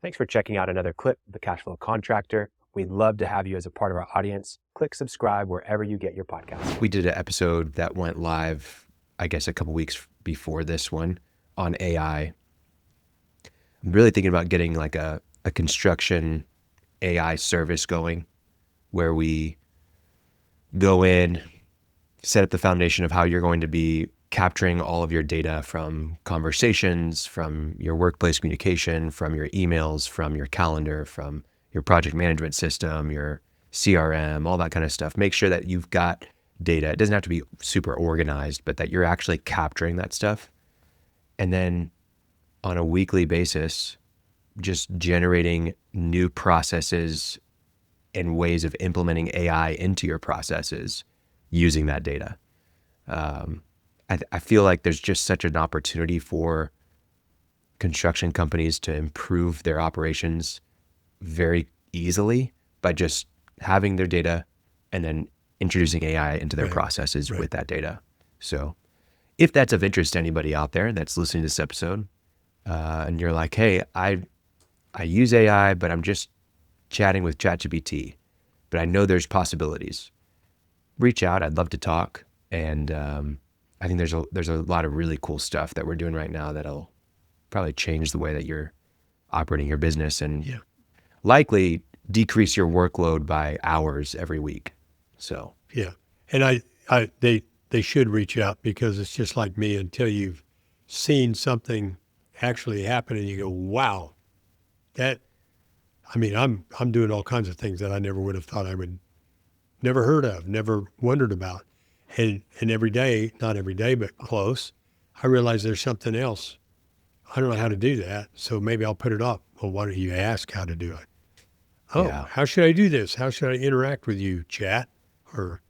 Thanks for checking out another clip of the Cashflow Contractor. We'd love to have you as a part of our audience. Click subscribe wherever you get your podcasts. We did an episode that went live, I guess, a couple weeks before this one on AI. I'm really thinking about getting like a construction AI service going where we go in, set up the foundation of how you're going to be capturing all of your data from conversations, from your workplace communication, from your emails, from your calendar, from your project management system, your CRM, all that kind of stuff. Make sure that you've got data. It doesn't have to be super organized, but that you're actually capturing that stuff. And then on a weekly basis, just generating new processes and ways of implementing AI into your processes using that data. I feel like there's just such an opportunity for construction companies to improve their operations very easily by just having their data and then introducing AI into their processes with that data. So if that's of interest to anybody out there that's listening to this episode, and you're like, hey, I use AI, but I'm just chatting with ChatGPT, but I know there's possibilities. Reach out. I'd love to talk. And I think there's a lot of really cool stuff that we're doing right now that'll probably change the way that you're operating your business and likely decrease your workload by hours every week. So and they should reach out, because it's just like me, until you've seen something actually happen and you go, wow, I'm doing all kinds of things that I never would have thought I would, never heard of, never wondered about. And every day, not every day, but close, I realize there's something else. I don't know how to do that, so maybe I'll put it off. Well, why don't you ask how to do it? Oh, how should I do this? How should I interact with you, Chat or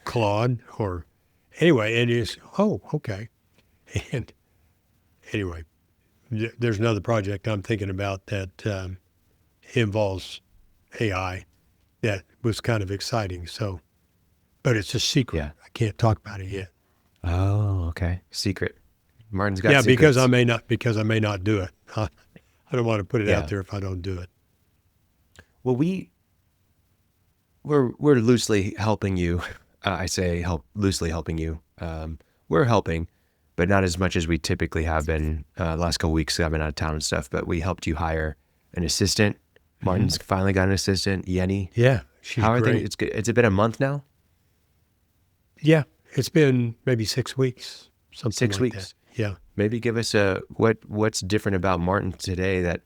Claude? Or anyway, and it's, oh, okay. And anyway, there's another project I'm thinking about that involves AI that was kind of exciting. So, but it's a secret. Yeah. I can't talk about it yet. Oh, okay. Secret. Martin's got secrets. Because I may not do it. I don't want to put it out there if I don't do it. Well, we're loosely helping you. I say loosely helping you. We're helping, but not as much as we typically have been. Last couple weeks I've been out of town and stuff, but we helped you hire an assistant. Martin's finally got an assistant, Yenny. Yeah, she's How are great. things? It's good. It's been a month now. Yeah, it's been maybe 6 weeks. Something 6 like weeks. that. Yeah. Maybe give us what's different about Martin today that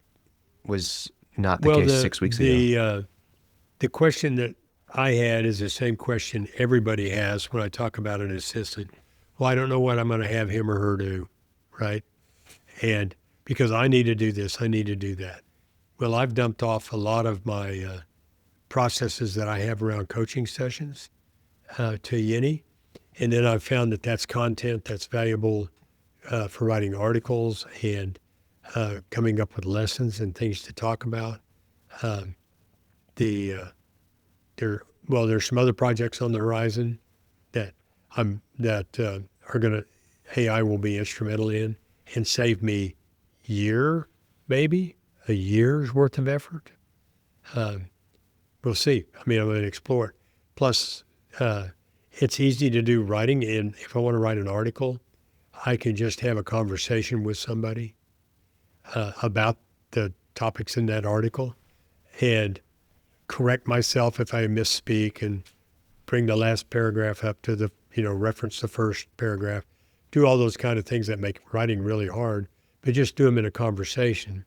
was not the case 6 weeks ago. The question that I had is the same question everybody has when I talk about an assistant. Well, I don't know what I'm going to have him or her do, right? And because I need to do this, I need to do that. Well, I've dumped off a lot of my processes that I have around coaching sessions to Yenny. And then I've found that that's content that's valuable for writing articles and coming up with lessons and things to talk about. There's some other projects on the horizon that are going to, AI will be instrumental in and save me maybe a year's worth of effort. We'll see. I'm going to explore it. Plus, it's easy to do writing. And if I want to write an article, I can just have a conversation with somebody about the topics in that article and correct myself if I misspeak and bring the last paragraph up to reference the first paragraph, do all those kind of things that make writing really hard, but just do them in a conversation.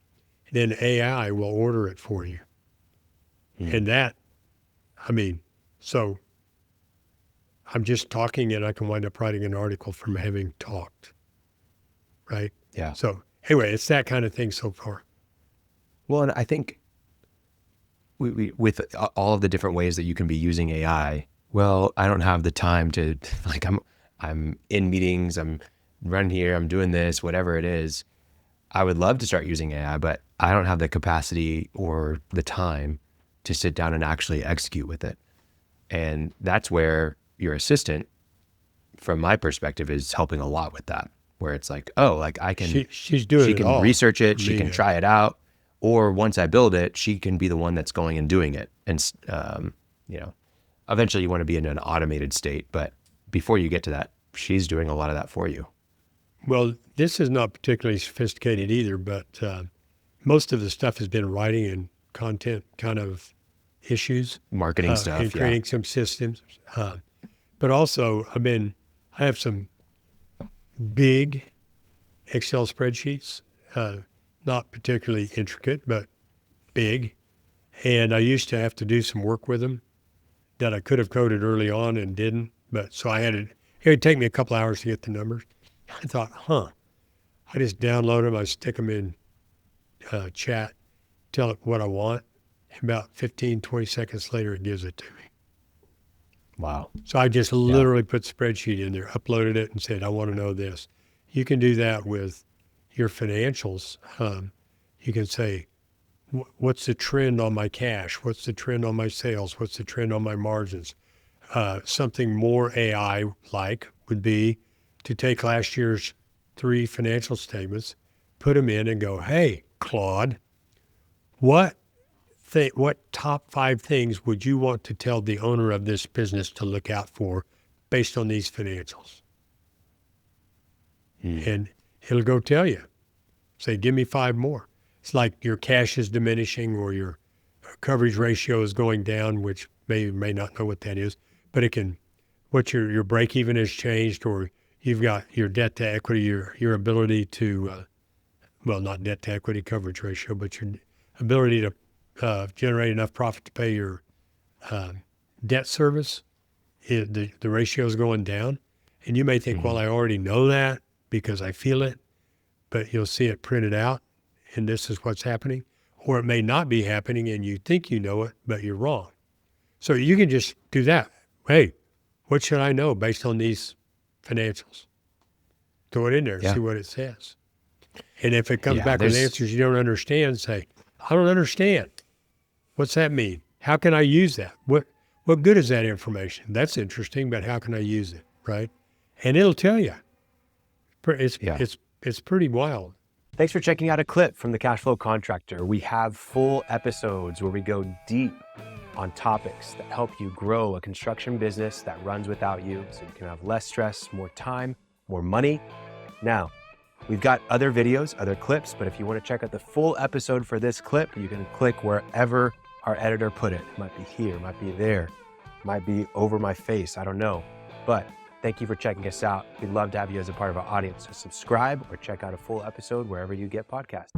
And then AI will order it for you. And that, so I'm just talking and I can wind up writing an article from having talked, right? Yeah. So anyway, it's that kind of thing so far. Well, and I think we with all of the different ways that you can be using AI, well, I don't have the time to, like, I'm in meetings, I'm running here, I'm doing this, whatever it is. I would love to start using AI, but I don't have the capacity or the time to sit down and actually execute with it. And that's where your assistant, from my perspective, is helping a lot with that, where it's like, oh, like I can, she's doing she it can all. research it, she can try it out. Or once I build it, she can be the one that's going and doing it. And, eventually you want to be in an automated state, but before you get to that, she's doing a lot of that for you. Well, this is not particularly sophisticated either, but most of the stuff has been writing and content kind of issues. Marketing stuff, and creating some systems. But also, I have some big Excel spreadsheets, not particularly intricate, but big. And I used to have to do some work with them that I could have coded early on and didn't. But so it would take me a couple hours to get the numbers. I thought, I just download them, I stick them in chat, tell it what I want. About 15, 20 seconds later, it gives it to me. Wow. So I just literally put the spreadsheet in there, uploaded it, and said, I want to know this. You can do that with your financials. You can say, what's the trend on my cash? What's the trend on my sales? What's the trend on my margins? Something more AI-like would be to take last year's 3 financial statements, put them in and go, hey, Claude, what top 5 things would you want to tell the owner of this business to look out for based on these financials? And it'll go tell you. Say, give me 5 more. It's like your cash is diminishing or your coverage ratio is going down, which may not know what that is, but it can, what your break even has changed, or you've got your debt to equity, your ability to, not debt to equity coverage ratio, but your ability to generate enough profit to pay your debt service, the ratio is going down. And you may think, well, I already know that because I feel it, but you'll see it printed out and this is what's happening. Or it may not be happening and you think you know it, but you're wrong. So you can just do that. Hey, what should I know based on these financials? Throw it in there and see what it says. And if it comes back with answers you don't understand, say, I don't understand. What's that mean? How can I use that? What good is that information? That's interesting, but how can I use it, right? And it'll tell you. It's pretty wild. Thanks for checking out a clip from the Cashflow Contractor. We have full episodes where we go deep on topics that help you grow a construction business that runs without you so you can have less stress, more time, more money. Now, we've got other videos, other clips, but if you want to check out the full episode for this clip, you can click wherever our editor put it. It might be here, it might be there, it might be over my face, I don't know. But thank you for checking us out. We'd love to have you as a part of our audience. So subscribe or check out a full episode wherever you get podcasts.